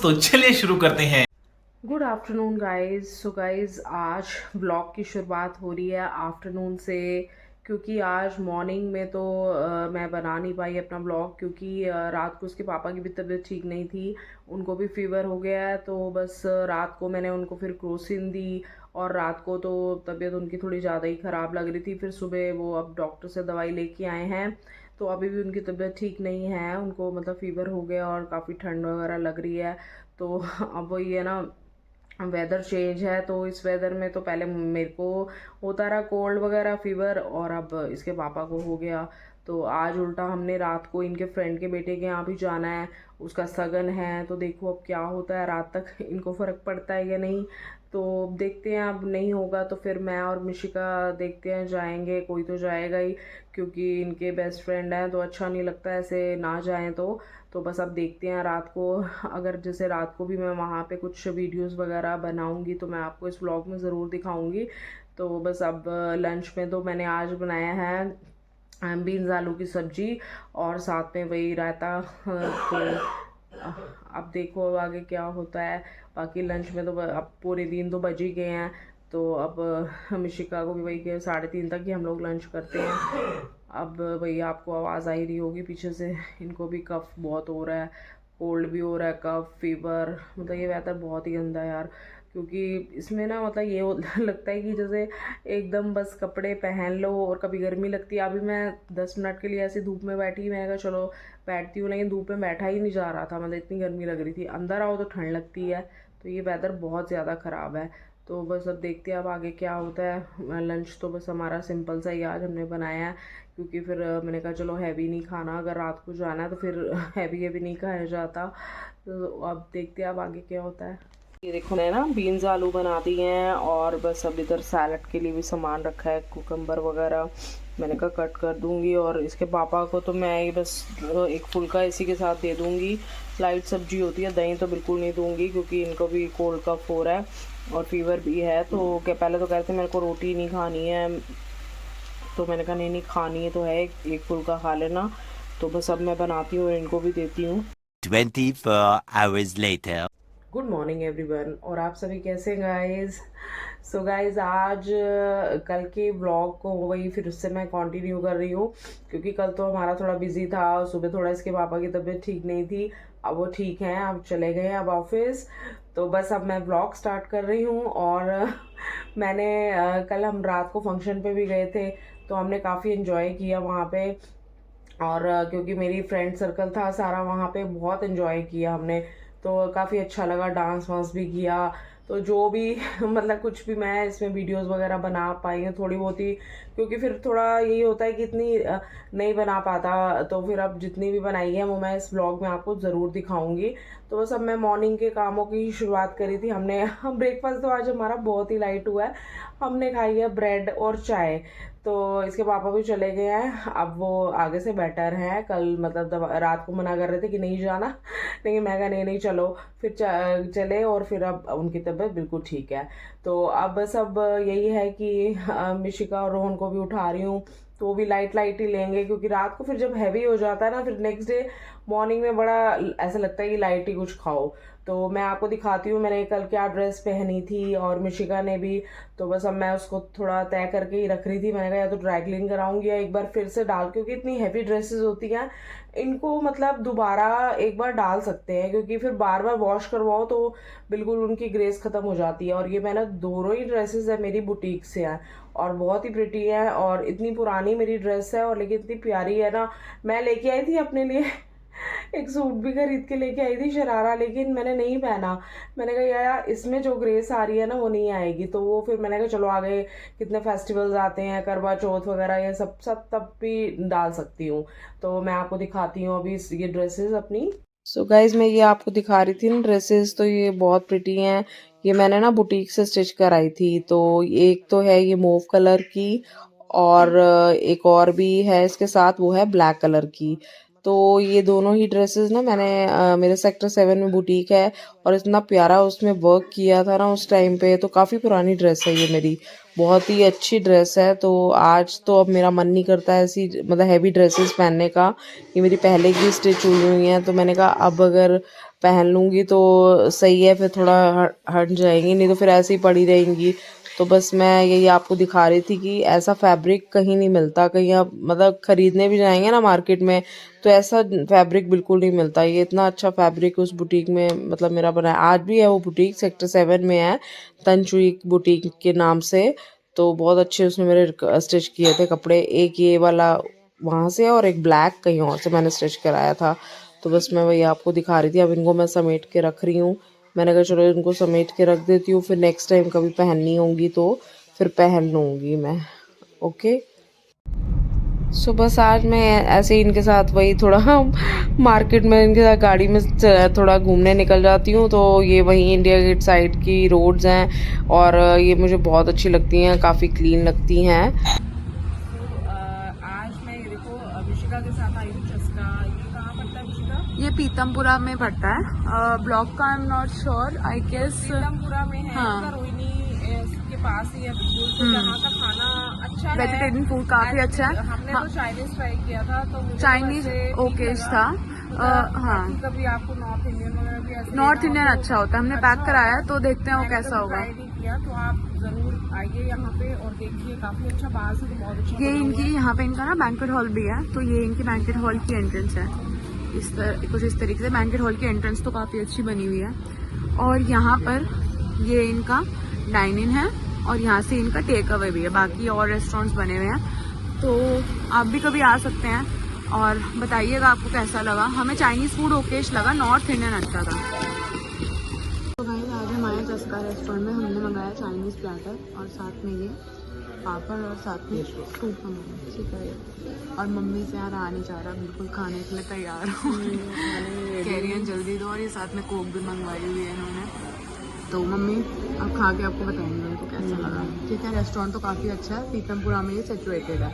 तो चलिए शुरू करते हैं। Good afternoon guys. So guys, आज ब्लॉग की शुरुआत हो रही है आफ्टरनून से, क्योंकि आज मॉर्निंग में तो मैं बना नहीं पाई अपना ब्लॉग, क्योंकि रात को उसके पापा की भी तबीयत ठीक नहीं थी। उनको भी फीवर हो गया है, तो बस रात को मैंने उनको फिर क्रोसिन दी। और रात को तो तबीयत उनकी थोड़ी ज़्यादा ही ख़राब लग रही थी। फिर सुबह वो अब डॉक्टर से दवाई लेके आए हैं, तो अभी भी उनकी तबीयत ठीक नहीं है। उनको मतलब फ़ीवर हो गया और काफ़ी ठंड वगैरह लग रही है। तो अब वही है ना, वेदर चेंज है, तो इस वेदर में तो पहले मेरे को होता रहा कोल्ड वगैरह फीवर, और अब इसके पापा को हो गया। तो आज उल्टा हमने रात को इनके फ्रेंड के बेटे के यहाँ भी जाना है, उसका सगन है। तो देखो अब क्या होता है, रात तक इनको फ़र्क पड़ता है या नहीं। तो देखते हैं, अब नहीं होगा तो फिर मैं और मिशिका देखते हैं, जाएंगे, कोई तो जाएगा ही, क्योंकि इनके बेस्ट फ्रेंड हैं, तो अच्छा नहीं लगता ऐसे ना जाएं। तो बस अब देखते हैं रात को। अगर जैसे रात को भी मैं वहाँ पे कुछ वीडियोस वगैरह बनाऊँगी तो मैं आपको इस व्लॉग में ज़रूर दिखाऊँगी। तो बस अब लंच में तो मैंने आज बनाया है बीन्स आलू की सब्जी, और साथ में वही रायता। अब देखो अब आगे क्या होता है। बाकी लंच में तो अब पूरे दिन तो बज ही गए हैं। तो अब हम शिकागो भी वही के 3:30 तक ही हम लोग लंच करते हैं। अब वही आपको आवाज़ आ ही रही होगी पीछे से, इनको भी कफ बहुत हो रहा है, कोल्ड भी हो रहा है, कफ फीवर। मतलब ये वेदर बहुत ही गंदा है यार, क्योंकि इसमें ना मतलब ये लगता है कि जैसे एकदम बस कपड़े पहन लो और कभी गर्मी लगती है। अभी मैं 10 मिनट के लिए ऐसे धूप में बैठी, मैंने कहा चलो बैठती हूँ, लेकिन धूप में बैठा ही नहीं जा रहा था, मतलब इतनी गर्मी लग रही थी। अंदर आओ तो ठंड लगती है। तो ये वेदर बहुत ज़्यादा ख़राब है। तो बस अब देखते हैं अब आगे क्या होता है। लंच तो बस हमारा सिंपल सा ही आज हमने बनाया है, क्योंकि फिर मैंने कहा चलो हैवी नहीं खाना, अगर रात को जाना है तो फिर हैवी हैवी नहीं खाया जाता। तो अब देखते हैं अब आगे क्या होता है। ये देखो मैंने ना बीन्स आलू बना दिए हैं, और बस अब इधर सैलड के लिए भी सामान रखा है, कुकम्बर वगैरह मैंने कहा कट कर दूंगी। और इसके पापा को तो मैं ये बस एक फुल्का इसी के साथ दे दूंगी। लाइट सब्जी होती है, दही तो बिल्कुल नहीं दूंगी, क्योंकि इनको भी कोल्ड कफ हो रहा है और फीवर भी है। तो क्या पहले तो कहते मेरे को रोटी नहीं खानी है, तो मैंने कहा नहीं नहीं खानी है तो है, एक फुल्का खा लेना। तो बस अब मैं बनाती हूँ और इनको भी देती हूँ। 24 hours later. Good morning everyone, और आप सभी कैसे हैं गाइस। सो गाइस, आज कल के व्लॉग को वही फिर उससे मैं कंटिन्यू कर रही हूँ, क्योंकि कल तो हमारा थोड़ा बिजी था, सुबह थोड़ा इसके पापा की तबीयत ठीक नहीं थी। अब वो ठीक हैं, अब चले गए हैं अब ऑफिस। तो बस अब मैं व्लॉग स्टार्ट कर रही हूँ। और मैंने कल हम रात को फंक्शन पे भी गए थे, तो हमने काफ़ी इन्जॉय किया वहाँ पे। और क्योंकि मेरी फ्रेंड सर्कल था सारा वहाँ पे, बहुत इन्जॉय किया हमने। तो काफ़ी अच्छा लगा, डांस वांस भी किया। तो जो भी मतलब कुछ भी मैं इसमें वीडियोस वगैरह बना पाई हूँ थोड़ी बहुत ही, क्योंकि फिर थोड़ा यही होता है कि इतनी नहीं बना पाता। तो फिर अब जितनी भी बनाई है वो मैं इस ब्लॉग में आपको ज़रूर दिखाऊंगी। तो बस अब मैं मॉर्निंग के कामों की ही शुरुआत करी थी। हमने हम ब्रेकफास्ट तो आज हमारा बहुत ही लाइट हुआ है, हमने खाई है ब्रेड और चाय। तो इसके पापा भी चले गए हैं, अब वो आगे से बेटर हैं। कल मतलब रात को मना कर रहे थे कि नहीं जाना, लेकिन मैं कहा नहीं नहीं चलो, फिर चले, और फिर अब उनकी तबीयत बिल्कुल ठीक है। तो अब बस अब यही है कि मिशिका और रोहन को भी उठा रही हूँ, तो वो भी लाइट लाइट ही लेंगे, क्योंकि रात को फिर जब हैवी हो जाता है ना, फिर नेक्स्ट डे मॉर्निंग में बड़ा ऐसा लगता है कि लाइट ही कुछ खाओ। तो मैं आपको दिखाती हूँ मैंने कल क्या ड्रेस पहनी थी, और मिशिका ने भी। तो बस अब मैं उसको थोड़ा तय करके ही रख रही थी, मैंने कहा या तो ड्राई क्लीन कराऊंगी या एक बार फिर से डाल, क्योंकि इतनी हैवी ड्रेसेस होती हैं, इनको मतलब दोबारा एक बार डाल सकते हैं, क्योंकि फिर बार बार वॉश करवाओ तो बिल्कुल उनकी ग्रेस ख़त्म हो जाती है। और ये मैंने दोनों ही ड्रेसेस है मेरी बुटीक से हैं, और बहुत ही प्रिटी है, और इतनी पुरानी मेरी ड्रेस है और लेकिन इतनी प्यारी है ना। मैं लेके आई थी अपने लिए एक सूट भी खरीद के लेके आई थी शरारा, लेकिन मैंने नहीं पहना। मैंने कहा यार इसमें जो ग्रेस आ रही है ना वो नहीं आएगी, तो वो फिर मैंने कहा चलो आगे कितने फेस्टिवल्स आते हैं, करवा चौथ वगैरह, ये सब सब तब भी डाल सकती हूँ। तो मैं आपको दिखाती हूँ अभी ये ड्रेसेस अपनी। सो गाइज, मैं ये आपको दिखा रही थी ना ड्रेसेस, तो ये बहुत प्रिटी हैं। ये मैंने ना बुटीक से स्टिच कराई थी। तो एक तो है ये मूव कलर की, और एक और भी है इसके साथ, वो है ब्लैक कलर की। तो ये दोनों ही ड्रेसेस ना मैंने मेरे सेक्टर 7 में बुटीक है और इतना प्यारा उसमें वर्क किया था ना उस टाइम पे, तो काफ़ी पुरानी ड्रेस है ये मेरी, बहुत ही अच्छी ड्रेस है। तो आज तो अब मेरा मन नहीं करता है ऐसी मतलब हैवी ड्रेसेस पहनने का, ये मेरी पहले की स्टिच हुई हुई हैं, तो मैंने कहा अब अगर पहन लूँगी तो सही है, फिर थोड़ा हट जाएंगी, नहीं तो फिर ऐसे ही पड़ी रहेंगी। तो बस मैं यही आपको दिखा रही थी कि ऐसा फैब्रिक कहीं नहीं मिलता, कहीं आप मतलब ख़रीदने भी जाएंगे ना मार्केट में तो ऐसा फैब्रिक बिल्कुल नहीं मिलता। ये इतना अच्छा फैब्रिक उस बुटीक में मतलब मेरा बना है, आज भी है वो बुटीक, सेक्टर 7 में है, तंचुई बुटीक के नाम से। तो बहुत अच्छे उसने मेरे स्टिच किए थे कपड़े, एक ये वाला वहाँ से और एक ब्लैक कहीं और से मैंने स्टिच कराया था। तो बस मैं वही आपको दिखा रही थी। अब इनको मैं समेट के रख रही हूँ, मैंने कहा चलो इनको समेट के रख देती हूँ, फिर नेक्स्ट टाइम कभी पहननी होंगी तो फिर पहन लूँगी मैं। ओके, सो बस आज मैं ऐसे ही इनके साथ वही थोड़ा मार्केट में इनके साथ गाड़ी में थोड़ा घूमने निकल जाती हूँ। तो ये वही इंडिया गेट साइड की रोड्स हैं और ये मुझे बहुत अच्छी लगती हैं, काफ़ी क्लीन लगती हैं। आज मैं ये देखो अभिषिका के साथ आई हूँ चस्का, ये कहाँ पड़ता है अभिषिका? ये पीतमपुरा में पड़ता है, ब्लॉक का I am not sure, I guess Pitampura में है। हाँ। रोहिणी के पास ही है बिल्कुल। तो यहाँ का खाना अच्छा है, वेजिटेरियन फूड काफी अच्छा है। हमने तो चाइनीज ट्राई किया था तो मुझे चाइनीज ओकेश था। हाँ, कभी आपको नॉर्थ इंडियन वगैरह भी ऐसे नॉर्थ इंडियन अच्छा होता है, हमने पैक कराया है तो देखते हैं वो कैसा होगा। ट्राई नहीं किया, तो आप जरूर आइए यहाँ पे और देखिए, काफी अच्छा, बाहर से तो बहुत अच्छा। ये इनकी यहाँ पे इनका ना बैंक्वेट हॉल भी है, तो ये इनकी बैंक्वेट हॉल की एंट्रेंस है। कुछ इस तरीके से बैंक्वेट हॉल की एंट्रेंस तो काफी अच्छी बनी हुई है। और यहाँ पर ये इनका डाइन इन है और यहाँ से इनका टेक अवे भी है, बाकी और रेस्टोरेंट्स बने हुए हैं। तो आप भी कभी आ सकते हैं और बताइएगा आपको कैसा लगा। हमें चाइनीज फूड ओकेश लगा, नॉर्थ इंडियन अच्छा था। तो भाई आज हमारे चस्का रेस्टोरेंट में हमने मंगाया चाइनीज प्लेटर और साथ में ये पापड़ और साथ में सूप मंगाया, ठीक है। और मम्मी से यार आ नहीं चाह रहा, बिल्कुल खाने के लिए तैयार हो कह रही है जल्दी दो, और ये साथ में कोक भी मंगवाई हुई है इन्होंने। तो मम्मी अब खा के आपको बताएंगे उनको कैसा लगा, ठीक है। रेस्टोरेंट तो काफ़ी अच्छा है, पीतमपुरा में ये सिचुएटेड है।